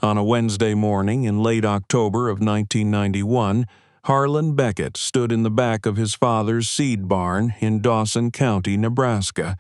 On a Wednesday morning in late October of 1991, Harlan Beckett stood in the back of his father's seed barn in Dawson County, Nebraska,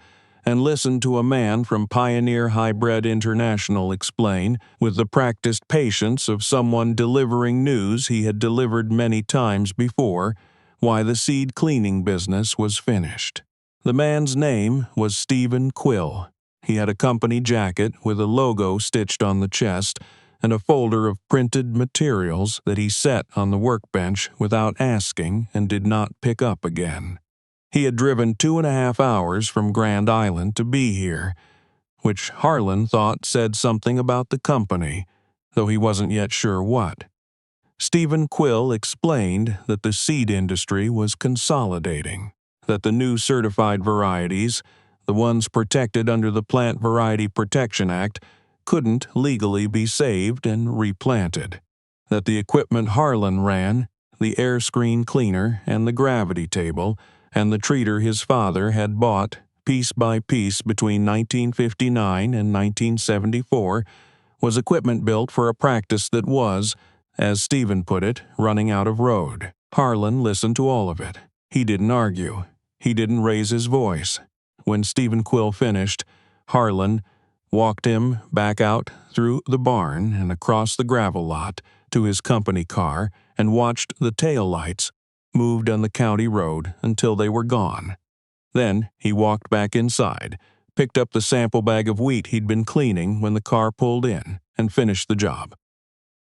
and listened to a man from Pioneer Hybrid International explain, with the practiced patience of someone delivering news he had delivered many times before, why the seed cleaning business was finished. The man's name was Stephen Quill. He had a company jacket with a logo stitched on the chest and a folder of printed materials that he set on the workbench without asking and did not pick up again. He had driven 2.5 hours from Grand Island to be here, which Harlan thought said something about the company, though he wasn't yet sure what. Stephen Quill explained that the seed industry was consolidating, that the new certified varieties, the ones protected under the Plant Variety Protection Act, couldn't legally be saved and replanted, that the equipment Harlan ran, the air screen cleaner and the gravity table, and the treater his father had bought piece by piece between 1959 and 1974, was equipment built for a practice that was, as Stephen put it, running out of road. Harlan listened to all of it. He didn't argue. He didn't raise his voice. When Stephen Quill finished, Harlan walked him back out through the barn and across the gravel lot to his company car and watched the tail lights move down the county road until they were gone. Then he walked back inside, picked up the sample bag of wheat he'd been cleaning when the car pulled in, and finished the job.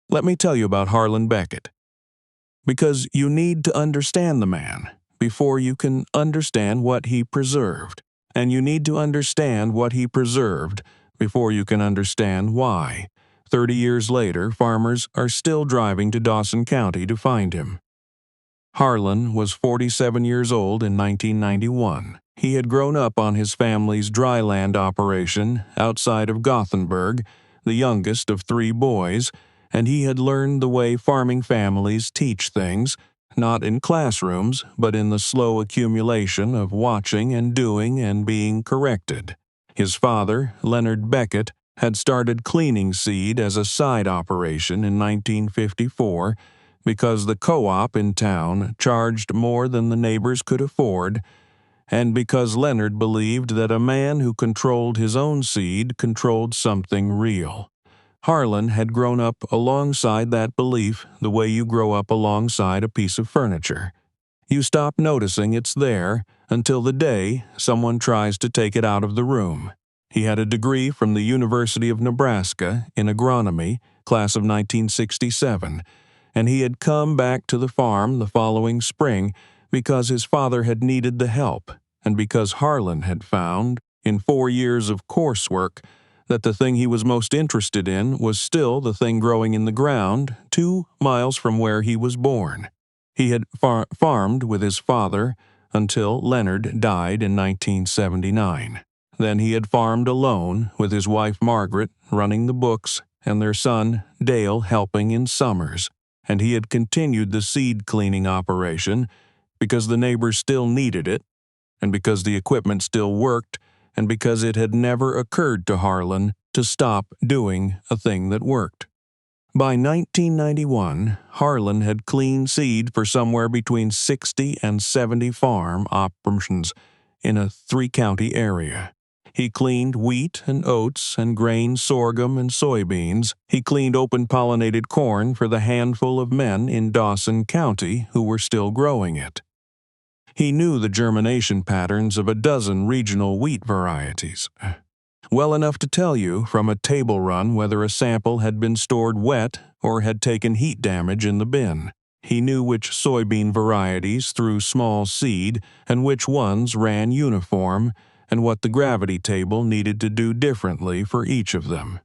Let me tell you about Harlan Beckett, because you need to understand the man before you can understand what he preserved, and you need to understand what he preserved before you can understand why, 30 years later, farmers are still driving to Dawson County to find him. Harlan was 47 years old in 1991. He had grown up on his family's dry land operation outside of Gothenburg, the youngest of 3 boys, and he had learned the way farming families teach things, not in classrooms, but in the slow accumulation of watching and doing and being corrected. His father, Leonard Beckett, had started cleaning seed as a side operation in 1954 because the co-op in town charged more than the neighbors could afford, and because Leonard believed that a man who controlled his own seed controlled something real. Harlan had grown up alongside that belief the way you grow up alongside a piece of furniture. You stop noticing it's there until the day someone tries to take it out of the room. He had a degree from the University of Nebraska in agronomy, class of 1967, and he had come back to the farm the following spring because his father had needed the help and because Harlan had found, in 4 years of coursework, that the thing he was most interested in was still the thing growing in the ground 2 miles from where he was born. He had farmed with his father until Leonard died in 1979. Then he had farmed alone with his wife Margaret running the books and their son Dale helping in summers, and he had continued the seed cleaning operation because the neighbors still needed it, and because the equipment still worked, and because it had never occurred to Harlan to stop doing a thing that worked. By 1991, Harlan had cleaned seed for somewhere between 60 and 70 farm operations in a 3-county area. He cleaned wheat and oats and grain sorghum and soybeans. He cleaned open-pollinated corn for the handful of men in Dawson County who were still growing it. He knew the germination patterns of a dozen regional wheat varieties, well enough to tell you from a table run whether a sample had been stored wet or had taken heat damage in the bin. He knew which soybean varieties threw small seed and which ones ran uniform, and what the gravity table needed to do differently for each of them.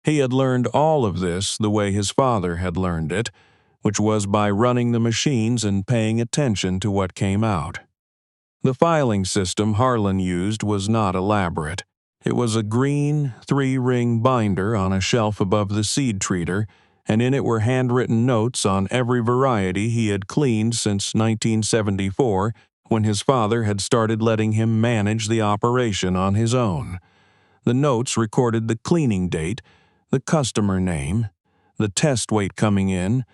He had learned all of this the way his father had learned it, which was by running the machines and paying attention to what came out. The filing system Harlan used was not elaborate. It was a green 3-ring binder on a shelf above the seed treater, and in it were handwritten notes on every variety he had cleaned since 1974, when his father had started letting him manage the operation on his own. The notes recorded the cleaning date, the customer name, the test weight coming in,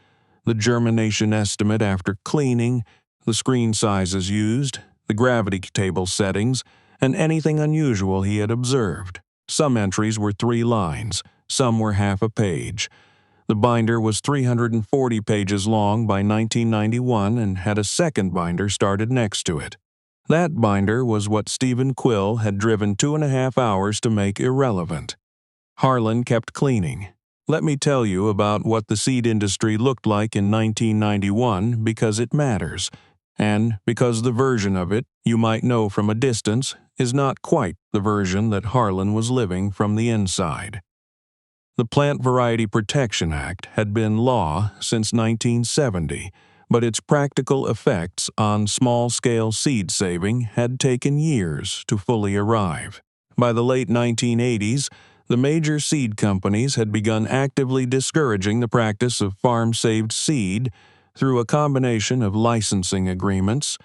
the germination estimate after cleaning, the screen sizes used, the gravity table settings, and anything unusual he had observed. Some entries were 3 lines, some were half a page. The binder was 340 pages long by 1991 and had a second binder started next to it. That binder was what Stephen Quill had driven 2.5 hours to make irrelevant. Harlan kept cleaning. Let me tell you about what the seed industry looked like in 1991 because it matters, and because the version of it you might know from a distance is not quite the version that Harlan was living from the inside. The Plant Variety Protection Act had been law since 1970, but its practical effects on small-scale seed saving had taken years to fully arrive. By the late 1980s, the major seed companies had begun actively discouraging the practice of farm-saved seed through a combination of licensing agreements,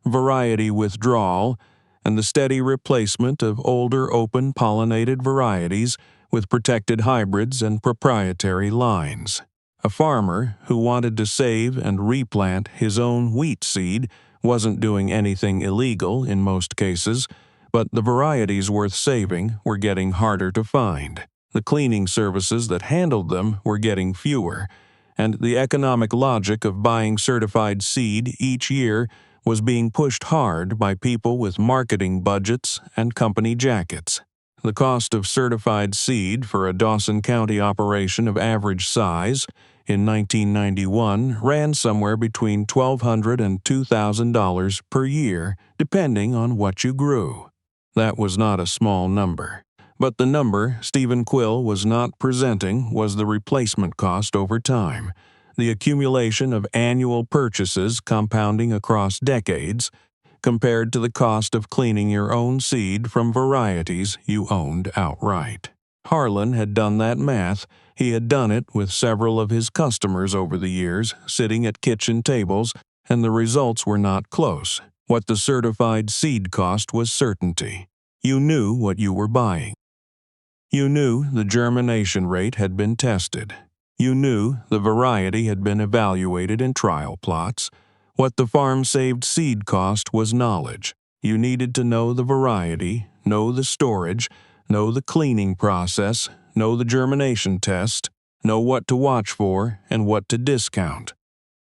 variety withdrawal, and the steady replacement of older open pollinated varieties with protected hybrids and proprietary lines. A farmer who wanted to save and replant his own wheat seed wasn't doing anything illegal in most cases, but the varieties worth saving were getting harder to find. The cleaning services that handled them were getting fewer, and the economic logic of buying certified seed each year was being pushed hard by people with marketing budgets and company jackets. The cost of certified seed for a Dawson County operation of average size in 1991 ran somewhere between $1,200 and $2,000 per year, depending on what you grew. That was not a small number. But the number Stephen Quill was not presenting was the replacement cost over time, the accumulation of annual purchases compounding across decades, compared to the cost of cleaning your own seed from varieties you owned outright. Harlan had done that math. He had done it with several of his customers over the years, sitting at kitchen tables, and the results were not close. What the certified seed cost was certainty. You knew what you were buying. You knew the germination rate had been tested. You knew the variety had been evaluated in trial plots. What the farm-saved seed cost was knowledge. You needed to know the variety, know the storage, know the cleaning process, know the germination test, know what to watch for and what to discount.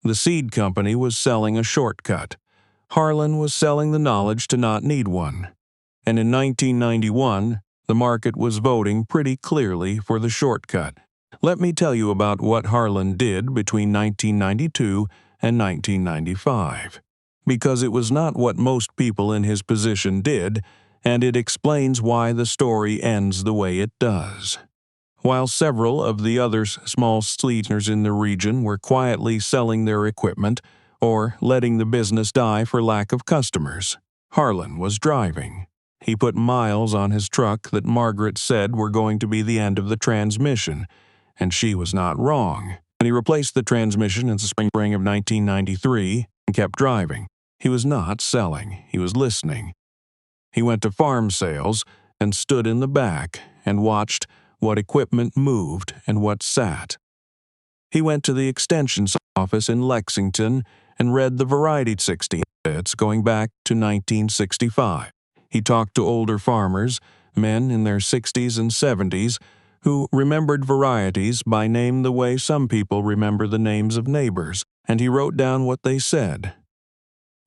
The seed company was selling a shortcut. Harlan was selling the knowledge to not need one. And in 1991, the market was voting pretty clearly for the shortcut. Let me tell you about what Harlan did between 1992 and 1995, because it was not what most people in his position did, and it explains why the story ends the way it does. While several of the other small sweeteners in the region were quietly selling their equipment or letting the business die for lack of customers, Harlan was driving. He put miles on his truck that Margaret said were going to be the end of the transmission, and she was not wrong. And he replaced the transmission in the spring of 1993 and kept driving. He was not selling, he was listening. He went to farm sales and stood in the back and watched what equipment moved and what sat. He went to the extension office in Lexington and read the variety 60 bits going back to 1965. He talked to older farmers, men in their 60s and 70s, who remembered varieties by name the way some people remember the names of neighbors, and he wrote down what they said.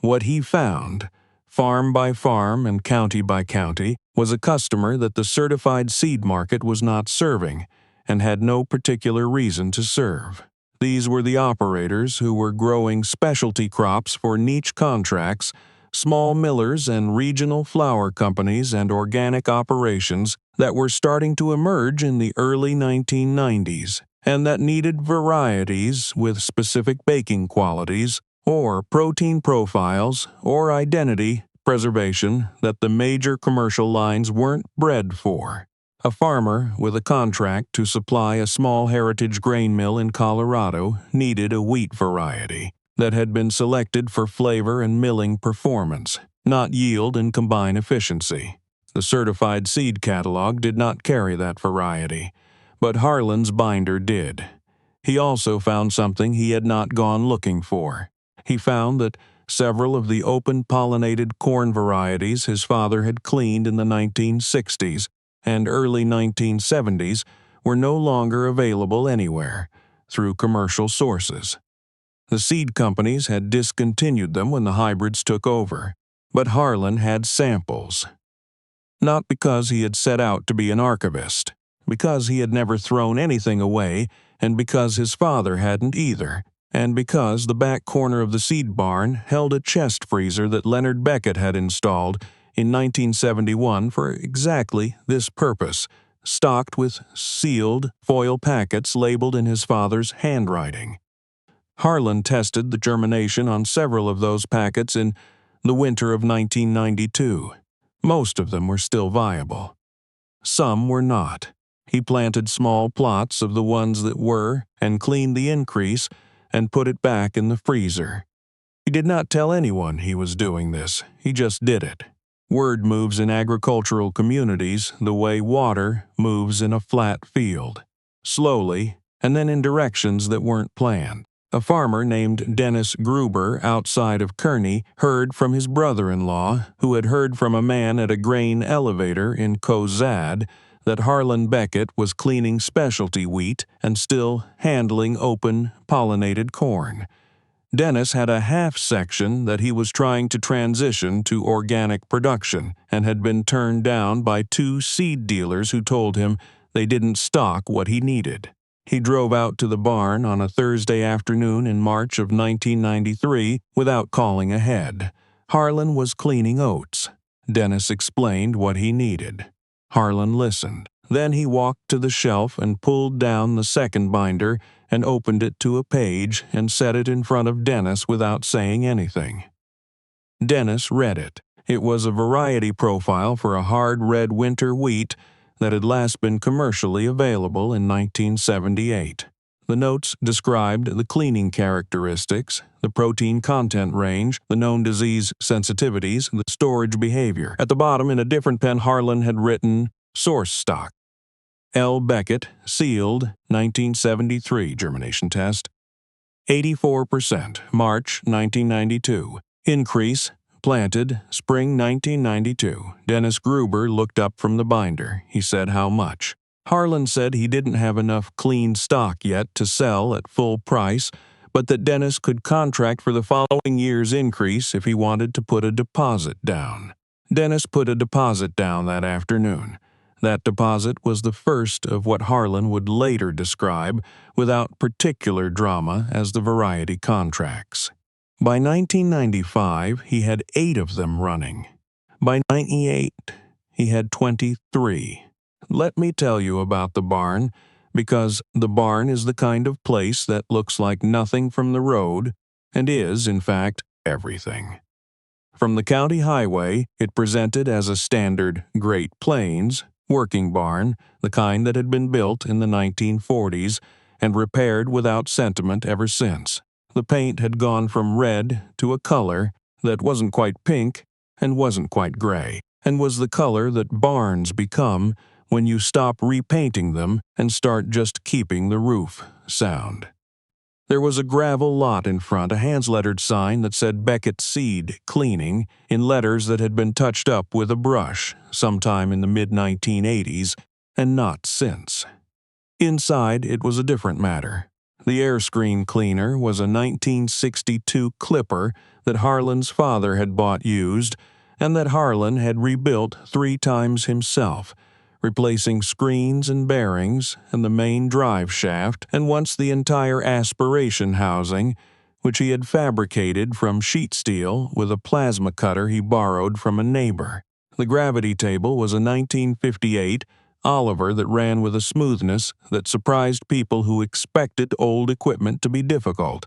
What he found, farm by farm and county by county, was a customer that the certified seed market was not serving and had no particular reason to serve. These were the operators who were growing specialty crops for niche contracts, small millers and regional flour companies and organic operations that were starting to emerge in the early 1990s and that needed varieties with specific baking qualities or protein profiles or identity preservation that the major commercial lines weren't bred for. A farmer with a contract to supply a small heritage grain mill in Colorado needed a wheat variety that had been selected for flavor and milling performance, not yield and combine efficiency. The certified seed catalog did not carry that variety, but Harlan's binder did. He also found something he had not gone looking for. He found that several of the open-pollinated corn varieties his father had cleaned in the 1960s and early 1970s were no longer available anywhere through commercial sources. The seed companies had discontinued them when the hybrids took over, but Harlan had samples. Not because he had set out to be an archivist, because he had never thrown anything away, and because his father hadn't either, and because the back corner of the seed barn held a chest freezer that Leonard Beckett had installed in 1971 for exactly this purpose, stocked with sealed foil packets labeled in his father's handwriting. Harlan tested the germination on several of those packets in the winter of 1992. Most of them were still viable. Some were not. He planted small plots of the ones that were and cleaned the increase and put it back in the freezer. He did not tell anyone he was doing this. He just did it. Word moves in agricultural communities the way water moves in a flat field. Slowly, and then in directions that weren't planned. A farmer named Dennis Gruber outside of Kearney heard from his brother-in-law, who had heard from a man at a grain elevator in Cozad, that Harlan Beckett was cleaning specialty wheat and still handling open, pollinated corn. Dennis had a half section that he was trying to transition to organic production and had been turned down by 2 seed dealers who told him they didn't stock what he needed. He drove out to the barn on a Thursday afternoon in March of 1993 without calling ahead. Harlan was cleaning oats. Dennis explained what he needed. Harlan listened. Then he walked to the shelf and pulled down the second binder and opened it to a page and set it in front of Dennis without saying anything. Dennis read it. It was a variety profile for a hard red winter wheat that had last been commercially available in 1978. The notes described the cleaning characteristics, the protein content range, the known disease sensitivities, the storage behavior. At the bottom, in a different pen, Harlan had written, source stock. L. Beckett, sealed, 1973 germination test. 84%, March 1992. Increase, planted, spring 1992. Dennis Gruber looked up from the binder. He said how much. Harlan said he didn't have enough clean stock yet to sell at full price, but that Dennis could contract for the following year's increase if he wanted to put a deposit down. Dennis put a deposit down that afternoon. That deposit was the first of what Harlan would later describe, without particular drama, as the variety contracts. By 1995, he had 8 of them running. By 98, he had 23. Let me tell you about the barn, because the barn is the kind of place that looks like nothing from the road, and is, in fact, everything. From the county highway, it presented as a standard Great Plains working barn, the kind that had been built in the 1940s and repaired without sentiment ever since. The paint had gone from red to a color that wasn't quite pink and wasn't quite gray, and was the color that barns become when you stop repainting them and start just keeping the roof sound. There was a gravel lot in front, a hand-lettered sign that said Beckett Seed Cleaning in letters that had been touched up with a brush sometime in the mid-1980s and not since. Inside, it was a different matter. The air screen cleaner was a 1962 Clipper that Harlan's father had bought used and that Harlan had rebuilt 3 times himself, replacing screens and bearings and the main drive shaft and once the entire aspiration housing, which he had fabricated from sheet steel with a plasma cutter he borrowed from a neighbor. The gravity table was a 1958 Oliver that ran with a smoothness that surprised people who expected old equipment to be difficult.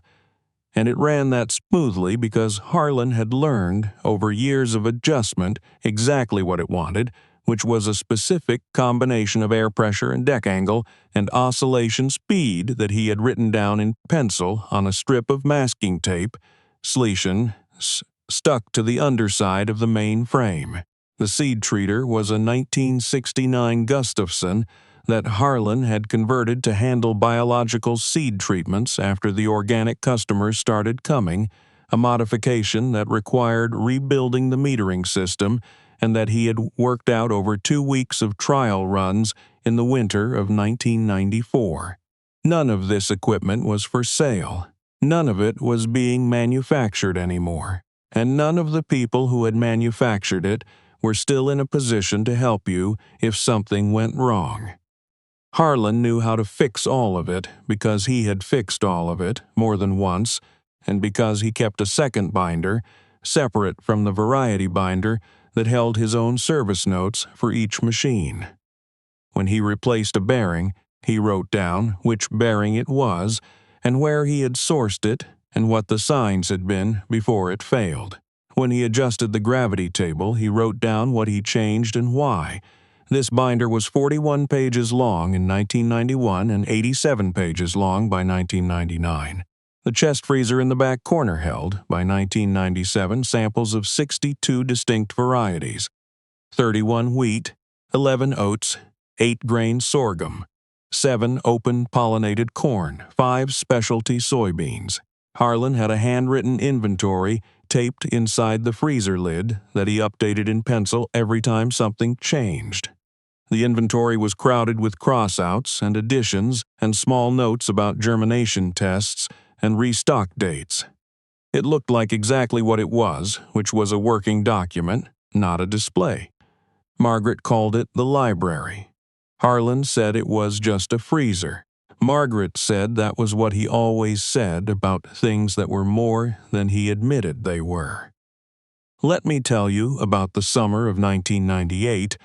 And it ran that smoothly because Harlan had learned, over years of adjustment, exactly what it wanted, which was a specific combination of air pressure and deck angle and oscillation speed that he had written down in pencil on a strip of masking tape, Slecian, stuck to the underside of the main frame. The seed treater was a 1969 Gustafson that Harlan had converted to handle biological seed treatments after the organic customers started coming, a modification that required rebuilding the metering system and that he had worked out over 2 weeks of trial runs in the winter of 1994. None of this equipment was for sale. None of it was being manufactured anymore, and none of the people who had manufactured it were still in a position to help you if something went wrong. Harlan knew how to fix all of it because he had fixed all of it more than once, and because he kept a second binder, separate from the variety binder that held his own service notes for each machine. When he replaced a bearing, he wrote down which bearing it was and where he had sourced it and what the signs had been before it failed. When he adjusted the gravity table, he wrote down what he changed and why. This binder was 41 pages long in 1991 and 87 pages long by 1999. The chest freezer in the back corner held, by 1997, samples of 62 distinct varieties: 31 wheat, 11 oats, 8 grain sorghum, 7 open pollinated corn, 5 specialty soybeans. Harlan had a handwritten inventory taped inside the freezer lid that he updated in pencil every time something changed. The inventory was crowded with crossouts and additions and small notes about germination tests and restock dates. It looked like exactly what it was, which was a working document, not a display. Margaret called it the library. Harlan said it was just a freezer. Margaret said that was what he always said about things that were more than he admitted they were. Let me tell you about the summer of 1998,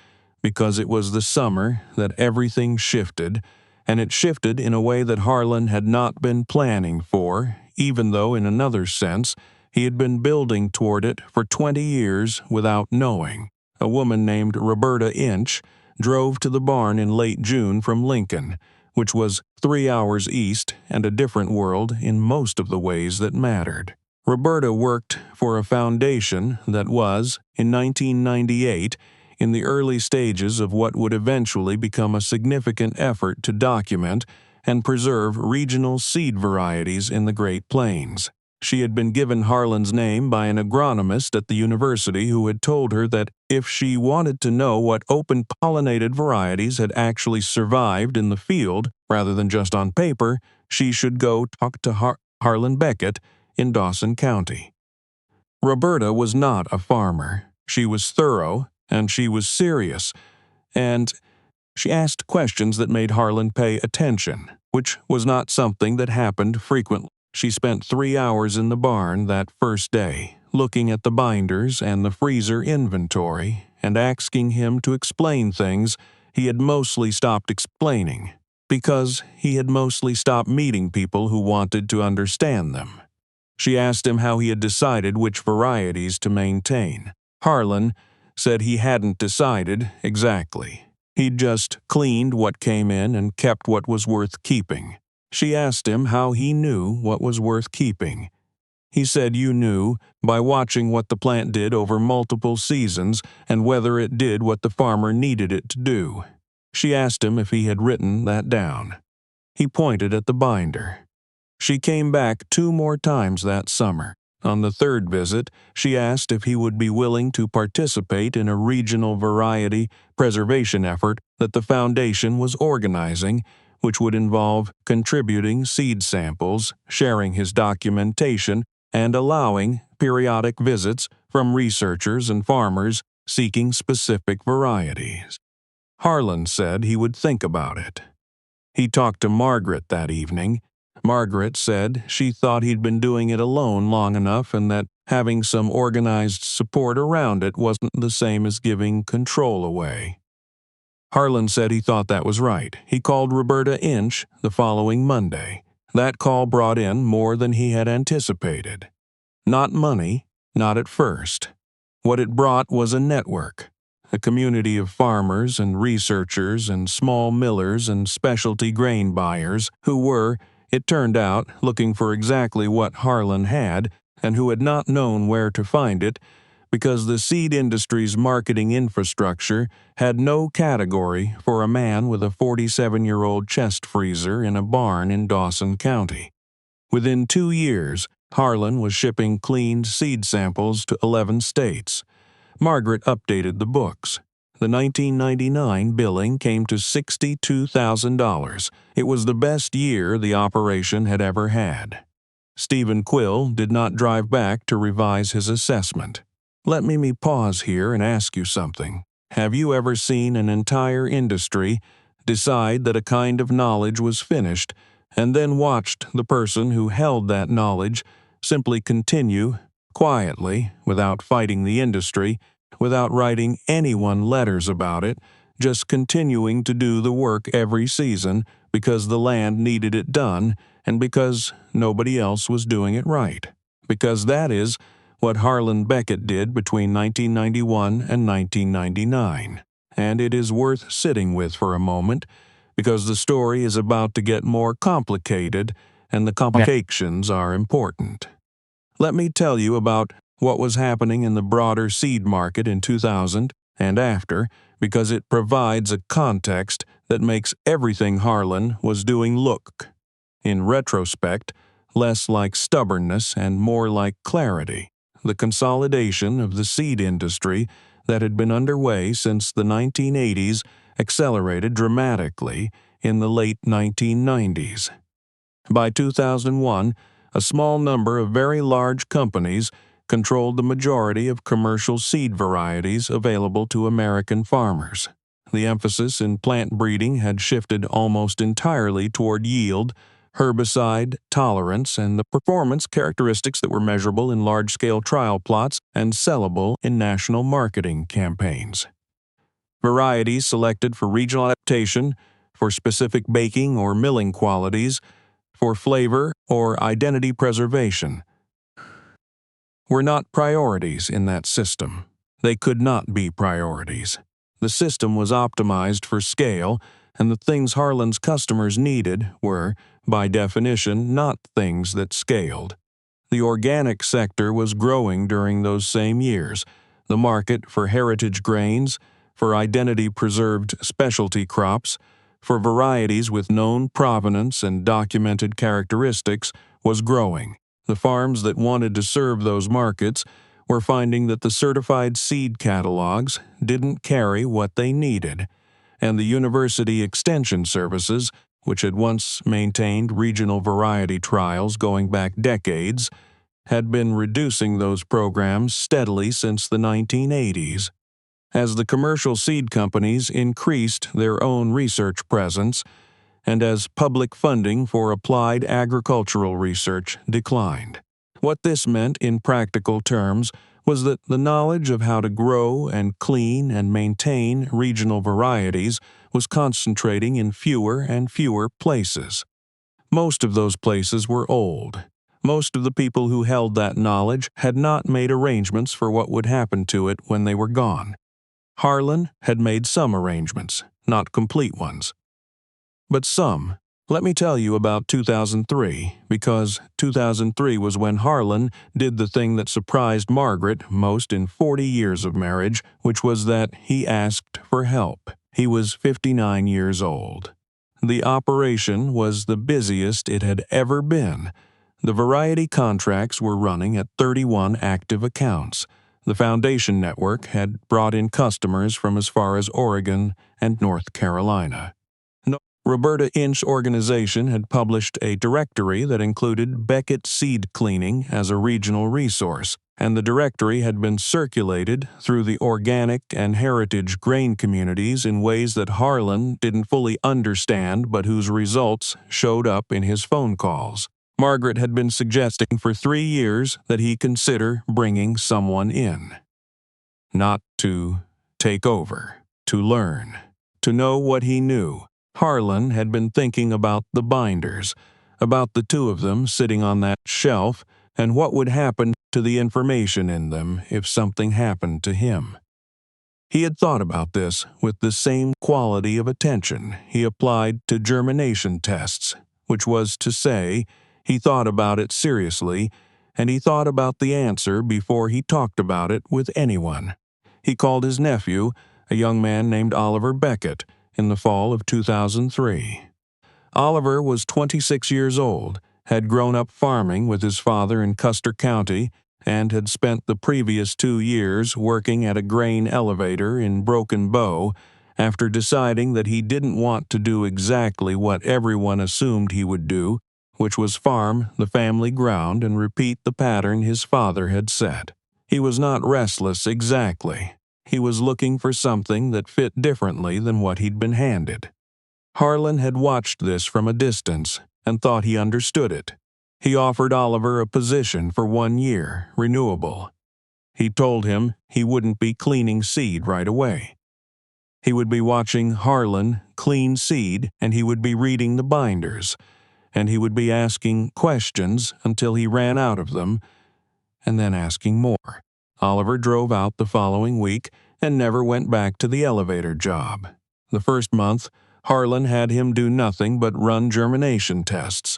because it was the summer that everything shifted, and it shifted in a way that Harlan had not been planning for, even though in another sense he had been building toward it for 20 years without knowing. A woman named Roberta Inch drove to the barn in late June from Lincoln, which was 3 hours east and a different world in most of the ways that mattered. Roberta worked for a foundation that was, in 1998, in the early stages of what would eventually become a significant effort to document and preserve regional seed varieties in the Great Plains. She had been given Harlan's name by an agronomist at the university who had told her that if she wanted to know what open-pollinated varieties had actually survived in the field rather than just on paper, she should go talk to Harlan Beckett in Dawson County. Roberta was not a farmer. She was thorough, and she was serious, and she asked questions that made Harlan pay attention, which was not something that happened frequently. She spent 3 hours in the barn that first day, looking at the binders and the freezer inventory, and asking him to explain things he had mostly stopped explaining, because he had mostly stopped meeting people who wanted to understand them. She asked him how he had decided which varieties to maintain. Harlan said he hadn't decided exactly. He'd just cleaned what came in and kept what was worth keeping. She asked him how he knew what was worth keeping. He said you knew by watching what the plant did over multiple seasons and whether it did what the farmer needed it to do. She asked him if he had written that down. He pointed at the binder. She came back 2 more times that summer. On the 3rd visit, she asked if he would be willing to participate in a regional variety preservation effort that the foundation was organizing, which would involve contributing seed samples, sharing his documentation, and allowing periodic visits from researchers and farmers seeking specific varieties. Harlan said he would think about it. He talked to Margaret that evening. Margaret said she thought he'd been doing it alone long enough and that having some organized support around it wasn't the same as giving control away. Harlan said he thought that was right. He called Roberta Inch the following Monday. That call brought in more than he had anticipated. Not money, not at first. What it brought was a network, a community of farmers and researchers and small millers and specialty grain buyers who were, it turned out, looking for exactly what Harlan had and who had not known where to find it because the seed industry's marketing infrastructure had no category for a man with a 47-year-old chest freezer in a barn in Dawson County. Within 2 years, Harlan was shipping cleaned seed samples to 11 states. Margaret updated the books. The 1999 billing came to $62,000. It was the best year the operation had ever had. Stephen Quill did not drive back to revise his assessment. Let me pause here and ask you something. Have you ever seen an entire industry decide that a kind of knowledge was finished and then watched the person who held that knowledge simply continue, quietly, without fighting the industry, without writing anyone letters about it, just continuing to do the work every season because the land needed it done and because nobody else was doing it right? Because that is what Harlan Beckett did between 1991 and 1999. And it is worth sitting with for a moment, because the story is about to get more complicated, and the complications are important. Let me tell you about what was happening in the broader seed market in 2000 and after, because it provides a context that makes everything Harlan was doing look, in retrospect, less like stubbornness and more like clarity. The consolidation of the seed industry that had been underway since the 1980s accelerated dramatically in the late 1990s. By 2001, a small number of very large companies controlled the majority of commercial seed varieties available to American farmers. The emphasis in plant breeding had shifted almost entirely toward yield, herbicide tolerance, and the performance characteristics that were measurable in large-scale trial plots and sellable in national marketing campaigns. Varieties selected for regional adaptation, for specific baking or milling qualities, for flavor or identity preservation, were not priorities in that system. They could not be priorities. The system was optimized for scale, and the things Harlan's customers needed were, by definition, not things that scaled. The organic sector was growing during those same years. The market for heritage grains, for identity-preserved specialty crops, for varieties with known provenance and documented characteristics was growing. The farms that wanted to serve those markets were finding that the certified seed catalogs didn't carry what they needed, and the university extension services, which had once maintained regional variety trials going back decades, had been reducing those programs steadily since the 1980s. As the commercial seed companies increased their own research presence, and as public funding for applied agricultural research declined. What this meant in practical terms was that the knowledge of how to grow and clean and maintain regional varieties was concentrating in fewer and fewer places. Most of those places were old. Most of the people who held that knowledge had not made arrangements for what would happen to it when they were gone. Harlan had made some arrangements, not complete ones, but some. Let me tell you about 2003, because 2003 was when Harlan did the thing that surprised Margaret most in 40 years of marriage, which was that he asked for help. He was 59 years old. The operation was the busiest it had ever been. The variety contracts were running at 31 active accounts. The foundation network had brought in customers from as far as Oregon and North Carolina. Roberta Inch's organization had published a directory that included Beckett seed cleaning as a regional resource, and the directory had been circulated through the organic and heritage grain communities in ways that Harlan didn't fully understand but whose results showed up in his phone calls. Margaret had been suggesting for 3 years that he consider bringing someone in. Not to take over, to learn, to know what he knew. Harlan had been thinking about the binders, about the two of them sitting on that shelf, and what would happen to the information in them if something happened to him. He had thought about this with the same quality of attention he applied to germination tests, which was to say, he thought about it seriously and he thought about the answer before he talked about it with anyone. He called his nephew, a young man named Oliver Beckett, in the fall of 2003. Oliver was 26 years old, had grown up farming with his father in Custer County, and had spent the previous 2 years working at a grain elevator in Broken Bow after deciding that he didn't want to do exactly what everyone assumed he would do, which was farm the family ground and repeat the pattern his father had set. He was not restless exactly. He was looking for something that fit differently than what he'd been handed. Harlan had watched this from a distance and thought he understood it. He offered Oliver a position for 1 year, renewable. He told him he wouldn't be cleaning seed right away. He would be watching Harlan clean seed, and he would be reading the binders, and he would be asking questions until he ran out of them, and then asking more. Oliver drove out the following week and never went back to the elevator job. The first month, Harlan had him do nothing but run germination tests,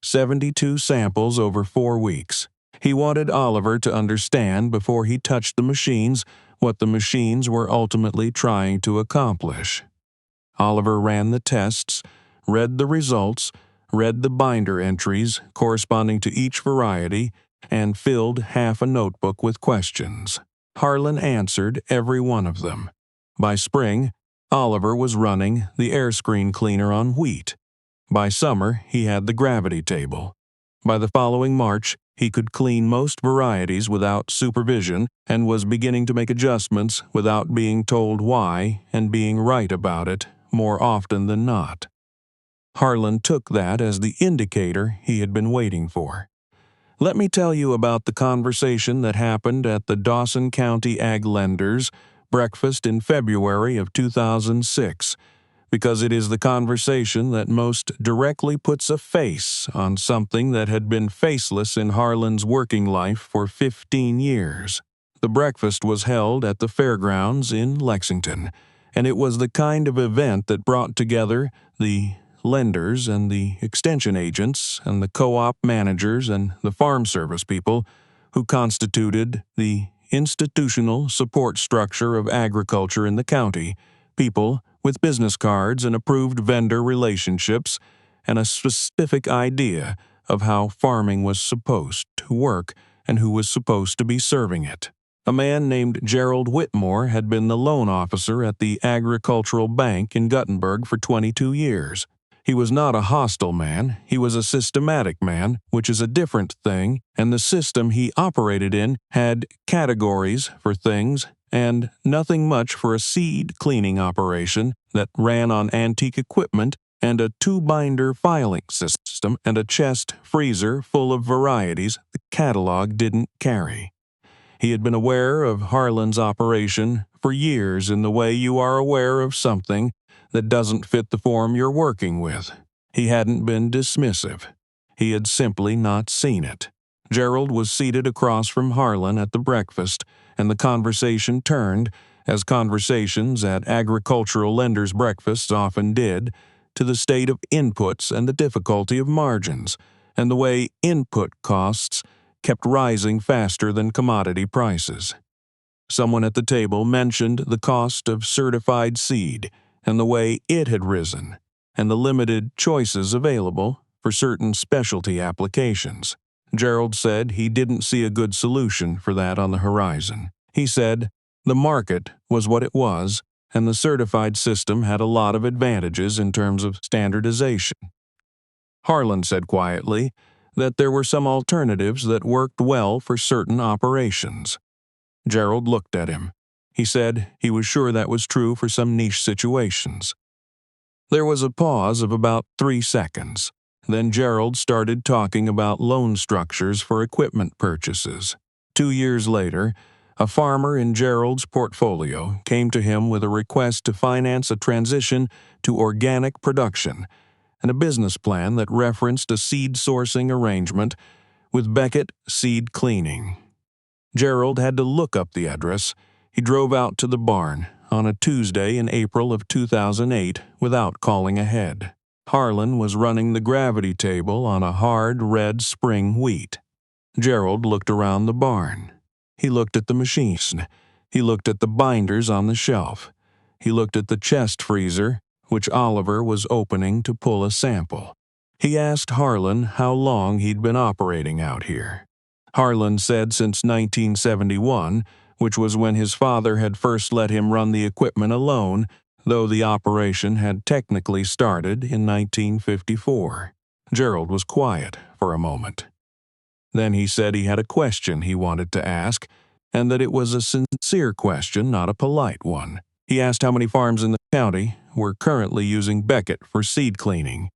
72 samples over 4 weeks. He wanted Oliver to understand before he touched the machines what the machines were ultimately trying to accomplish. Oliver ran the tests, read the results, read the binder entries corresponding to each variety, and filled half a notebook with questions. Harlan answered every one of them. By spring, Oliver was running the air screen cleaner on wheat. By summer, he had the gravity table. By the following March, he could clean most varieties without supervision and was beginning to make adjustments without being told why and being right about it more often than not. Harlan took that as the indicator he had been waiting for. Let me tell you about the conversation that happened at the Dawson County Ag Lenders breakfast in February of 2006, because it is the conversation that most directly puts a face on something that had been faceless in Harlan's working life for 15 years. The breakfast was held at the fairgrounds in Lexington, and it was the kind of event that brought together the lenders and the extension agents and the co-op managers and the farm service people who constituted the institutional support structure of agriculture in the county, people with business cards and approved vendor relationships and a specific idea of how farming was supposed to work and who was supposed to be serving it. A man named Gerald Whitmore had been the loan officer at the Agricultural Bank in Guttenberg for 22 years. He was not a hostile man, he was a systematic man, which is a different thing, and the system he operated in had categories for things and nothing much for a seed cleaning operation that ran on antique equipment and a 2-binder filing system and a chest freezer full of varieties the catalog didn't carry. He had been aware of Harlan's operation for years in the way you are aware of something that doesn't fit the form you're working with. He hadn't been dismissive. He had simply not seen it. Gerald was seated across from Harlan at the breakfast, and the conversation turned, as conversations at agricultural lenders' breakfasts often did, to the state of inputs and the difficulty of margins, and the way input costs kept rising faster than commodity prices. Someone at the table mentioned the cost of certified seed and the way it had risen, and the limited choices available for certain specialty applications. Gerald said he didn't see a good solution for that on the horizon. He said the market was what it was, and the certified system had a lot of advantages in terms of standardization. Harlan said quietly that there were some alternatives that worked well for certain operations. Gerald looked at him. He said he was sure that was true for some niche situations. There was a pause of about 3 seconds. Then Gerald started talking about loan structures for equipment purchases. 2 years later, a farmer in Gerald's portfolio came to him with a request to finance a transition to organic production and a business plan that referenced a seed sourcing arrangement with Beckett Seed Cleaning. Gerald had to look up the address. He drove out to the barn on a Tuesday in April of 2008 without calling ahead. Harlan was running the gravity table on a hard red spring wheat. Gerald looked around the barn. He looked at the machines. He looked at the binders on the shelf. He looked at the chest freezer, which Oliver was opening to pull a sample. He asked Harlan how long he'd been operating out here. Harlan said since 1971, which was when his father had first let him run the equipment alone, though the operation had technically started in 1954. Gerald was quiet for a moment. Then he said he had a question he wanted to ask, and that it was a sincere question, not a polite one. He asked how many farms in the county were currently using Beckett for seed cleaning.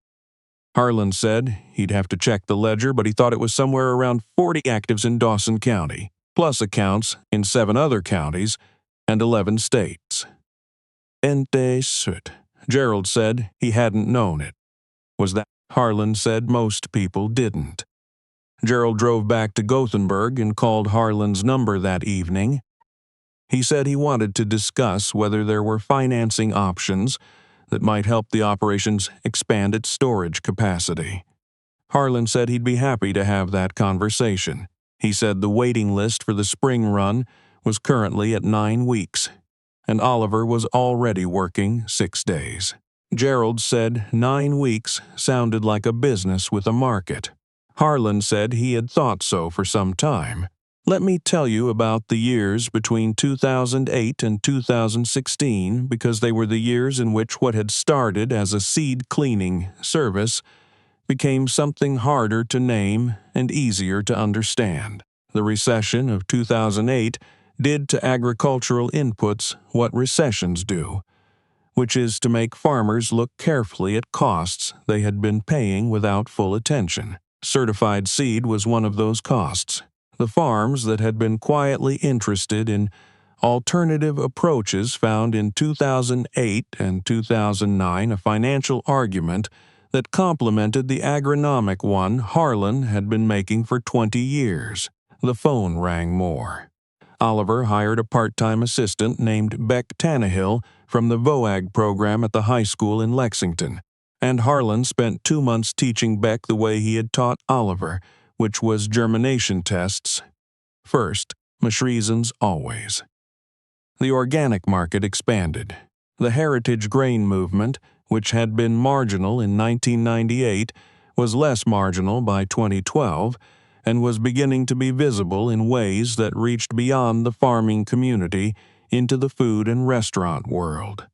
Harlan said he'd have to check the ledger, but he thought it was somewhere around 40 actives in Dawson County, plus accounts in 7 other counties and 11 states. Ente sut. Gerald said he hadn't known it. Was that? Harlan said most people didn't. Gerald drove back to Gothenburg and called Harlan's number that evening. He said he wanted to discuss whether there were financing options that might help the operations expand its storage capacity. Harlan said he'd be happy to have that conversation. He said the waiting list for the spring run was currently at 9 weeks, and Oliver was already working 6 days. Gerald said 9 weeks sounded like a business with a market. Harlan said he had thought so for some time. Let me tell you about the years between 2008 and 2016 because they were the years in which what had started as a seed cleaning service became something harder to name and easier to understand. The recession of 2008 did to agricultural inputs what recessions do, which is to make farmers look carefully at costs they had been paying without full attention. Certified seed was one of those costs. The farms that had been quietly interested in alternative approaches found in 2008 and 2009 a financial argument that complemented the agronomic one Harlan had been making for 20 years. The phone rang more. Oliver hired a part-time assistant named Beck Tannehill from the VOAG program at the high school in Lexington, and Harlan spent 2 months teaching Beck the way he had taught Oliver, which was germination tests. First, Maschreisens always. The organic market expanded. The heritage grain movement, which had been marginal in 1998, was less marginal by 2012 and was beginning to be visible in ways that reached beyond the farming community into the food and restaurant world.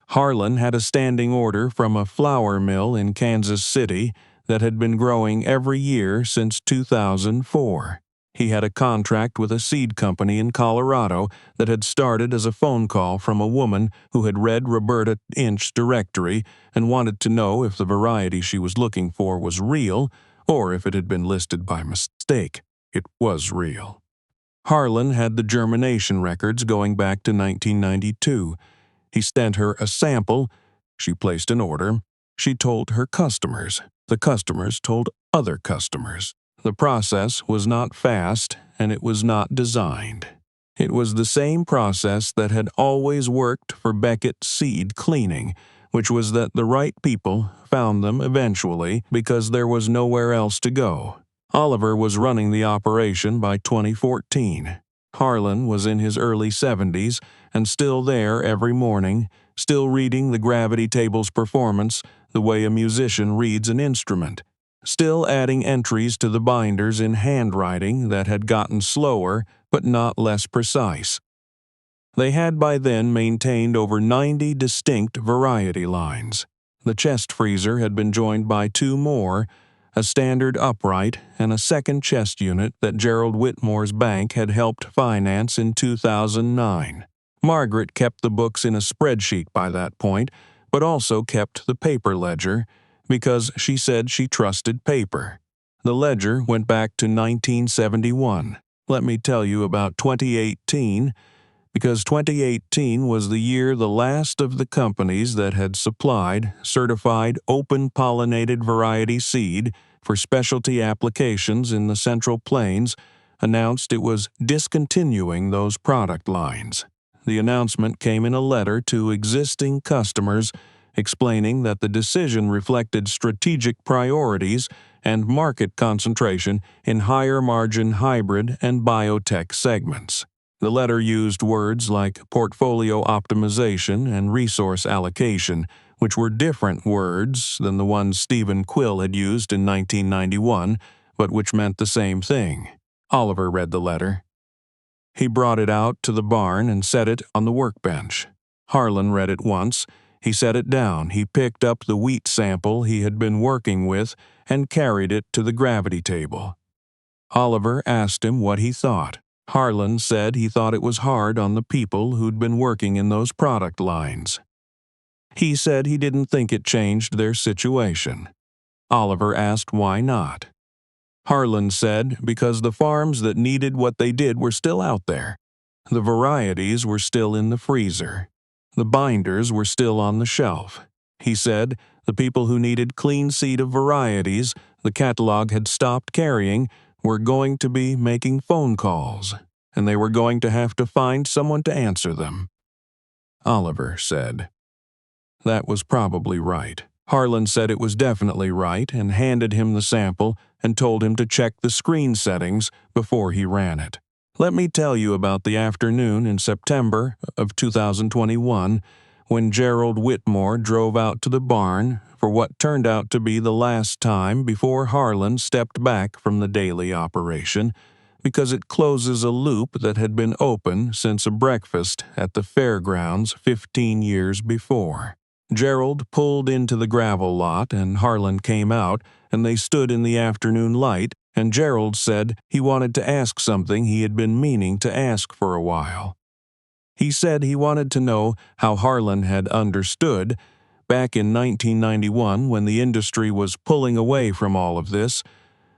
Harlan had a standing order from a flour mill in Kansas City that had been growing every year since 2004. He had a contract with a seed company in Colorado that had started as a phone call from a woman who had read Roberta Inch's directory and wanted to know if the variety she was looking for was real or if it had been listed by mistake. It was real. Harlan had the germination records going back to 1992. He sent her a sample. She placed an order. She told her customers. The customers told other customers. The process was not fast, and it was not designed. It was the same process that had always worked for Beckett seed cleaning, which was that the right people found them eventually because there was nowhere else to go. Oliver was running the operation by 2014. Harlan was in his early 70s and still there every morning, still reading the gravity table's performance the way a musician reads an instrument, still adding entries to the binders in handwriting that had gotten slower but not less precise. They had by then maintained over 90 distinct variety lines. The chest freezer had been joined by 2 more, a standard upright and a second chest unit that Gerald Whitmore's bank had helped finance in 2009. Margaret kept the books in a spreadsheet by that point, but also kept the paper ledger because she said she trusted paper. The ledger went back to 1971. Let me tell you about 2018, because 2018 was the year the last of the companies that had supplied certified open-pollinated variety seed for specialty applications in the Central Plains announced it was discontinuing those product lines. The announcement came in a letter to existing customers explaining that the decision reflected strategic priorities and market concentration in higher-margin hybrid and biotech segments. The letter used words like portfolio optimization and resource allocation, which were different words than the ones Stephen Quill had used in 1991, but which meant the same thing. Oliver read the letter. He brought it out to the barn and set it on the workbench. Harlan read it once. He set it down. He picked up the wheat sample he had been working with and carried it to the gravity table. Oliver asked him what he thought. Harlan said he thought it was hard on the people who'd been working in those product lines. He said he didn't think it changed their situation. Oliver asked why not. Harlan said because the farms that needed what they did were still out there. The varieties were still in the freezer. The binders were still on the shelf. He said the people who needed clean seed of varieties the catalog had stopped carrying were going to be making phone calls, and they were going to have to find someone to answer them. Oliver said that was probably right. Harlan said it was definitely right and handed him the sample and told him to check the screen settings before he ran it. Let me tell you about the afternoon in September of 2021 when Gerald Whitmore drove out to the barn for what turned out to be the last time before Harlan stepped back from the daily operation, because it closes a loop that had been open since a breakfast at the fairgrounds 15 years before. Gerald pulled into the gravel lot and Harlan came out, and they stood in the afternoon light, and Gerald said he wanted to ask something he had been meaning to ask for a while. He said he wanted to know how Harlan had understood, back in 1991 when the industry was pulling away from all of this,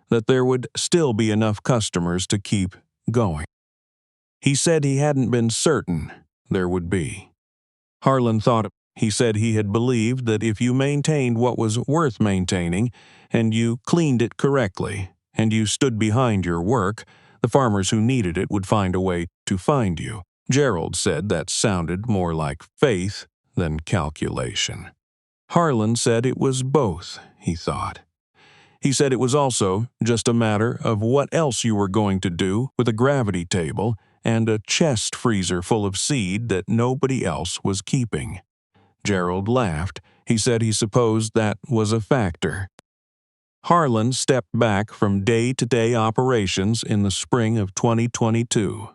that there would still be enough customers to keep going. He said he hadn't been certain there would be. Harlan thought he said he had believed that if you maintained what was worth maintaining, and you cleaned it correctly, and you stood behind your work, the farmers who needed it would find a way to find you. Gerald said that sounded more like faith than calculation. Harlan said it was both, he thought. He said it was also just a matter of what else you were going to do with a gravity table and a chest freezer full of seed that nobody else was keeping. Gerald laughed. He said he supposed that was a factor. Harlan stepped back from day-to-day operations in the spring of 2022.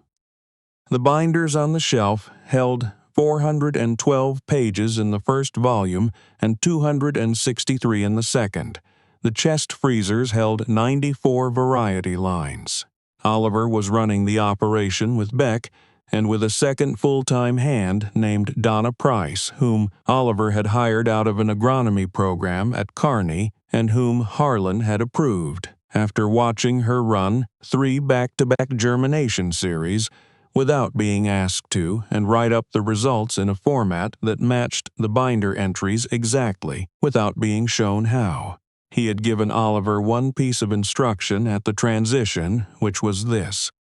The binders on the shelf held 412 pages in the first volume and 263 in the second. The chest freezers held 94 variety lines. Oliver was running the operation with Beck and with a second full-time hand named Donna Price, whom Oliver had hired out of an agronomy program at Kearney and whom Harlan had approved, after watching her run 3 back-to-back germination series without being asked to and write up the results in a format that matched the binder entries exactly without being shown how. He had given Oliver one piece of instruction at the transition, which was this: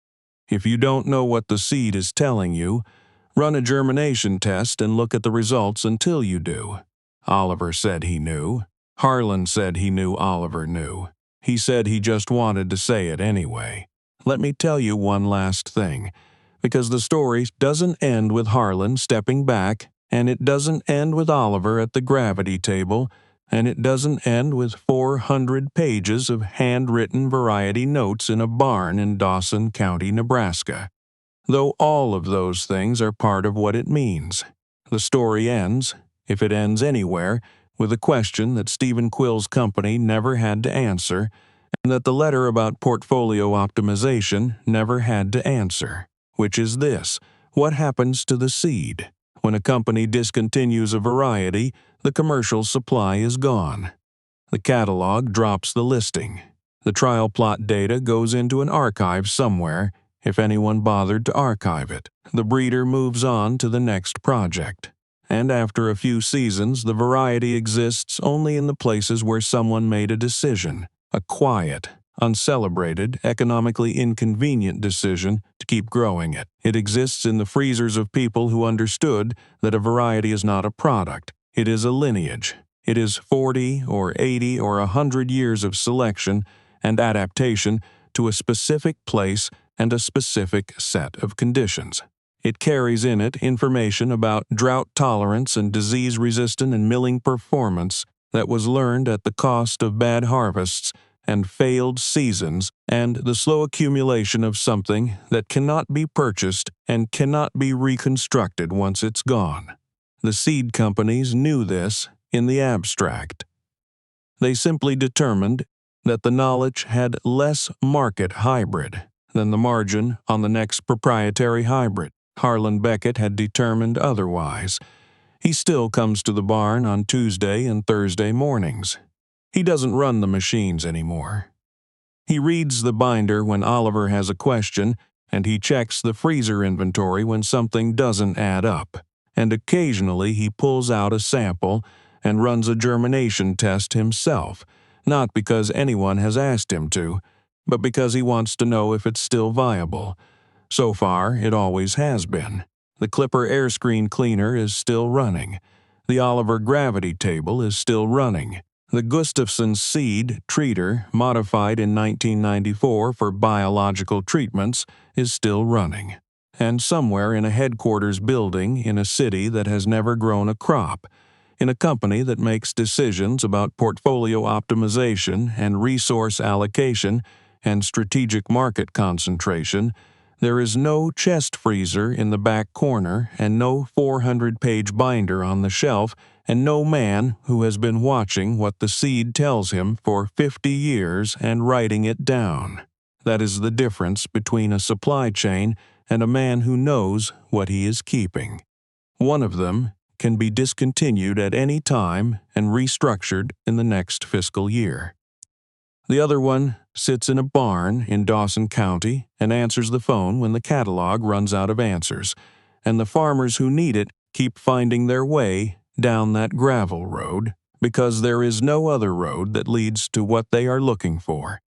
if you don't know what the seed is telling you, run a germination test and look at the results until you do. Oliver said he knew. Harlan said he knew Oliver knew. He said he just wanted to say it anyway. Let me tell you one last thing, because the story doesn't end with Harlan stepping back, and it doesn't end with Oliver at the gravity table, and it doesn't end with 400 pages of handwritten variety notes in a barn in Dawson County, Nebraska. Though all of those things are part of what it means. The story ends, if it ends anywhere, with a question that Stephen Quill's company never had to answer, and that the letter about portfolio optimization never had to answer, which is this: what happens to the seed? When a company discontinues a variety, the commercial supply is gone. The catalog drops the listing. The trial plot data goes into an archive somewhere, if anyone bothered to archive it. The breeder moves on to the next project. And after a few seasons, the variety exists only in the places where someone made a decision, a quiet, uncelebrated, economically inconvenient decision to keep growing it. It exists in the freezers of people who understood that a variety is not a product. It is a lineage. It is 40 or 80 or 100 years of selection and adaptation to a specific place and a specific set of conditions. It carries in it information about drought tolerance and disease-resistant and milling performance that was learned at the cost of bad harvests and failed seasons and the slow accumulation of something that cannot be purchased and cannot be reconstructed once it's gone. The seed companies knew this in the abstract. They simply determined that the knowledge had less market hybrid than the margin on the next proprietary hybrid. Harlan Beckett had determined otherwise. He still comes to the barn on Tuesday and Thursday mornings. He doesn't run the machines anymore. He reads the binder when Oliver has a question, and he checks the freezer inventory when something doesn't add up. And occasionally he pulls out a sample and runs a germination test himself, not because anyone has asked him to, but because he wants to know if it's still viable. So far, it always has been. The Clipper air screen cleaner is still running. The Oliver gravity table is still running. The Gustafson seed treater, modified in 1994 for biological treatments, is still running. And somewhere in a headquarters building in a city that has never grown a crop, in a company that makes decisions about portfolio optimization and resource allocation and strategic market concentration, there is no chest freezer in the back corner and no 400-page binder on the shelf and no man who has been watching what the seed tells him for 50 years and writing it down. That is the difference between a supply chain and a man who knows what he is keeping. One of them can be discontinued at any time and restructured in the next fiscal year. The other one sits in a barn in Dawson County and answers the phone when the catalog runs out of answers, and the farmers who need it keep finding their way down that gravel road because there is no other road that leads to what they are looking for.